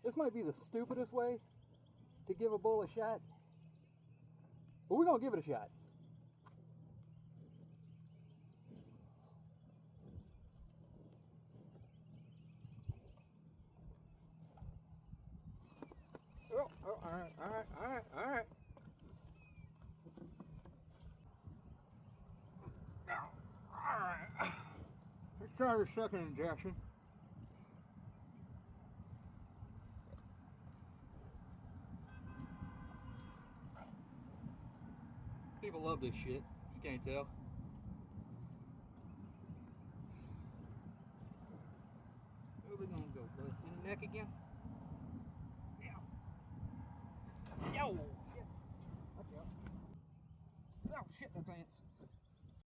This might be the stupidest way to give a bull a shot, but we're gonna give it a shot. Oh, all right. Now, all right. Let's try the second injection. People love this shit, if you can't tell. Where are we gonna go, bud? In the neck again? Yeah. Yo! Shit. Watch out. Oh shit, that's ants.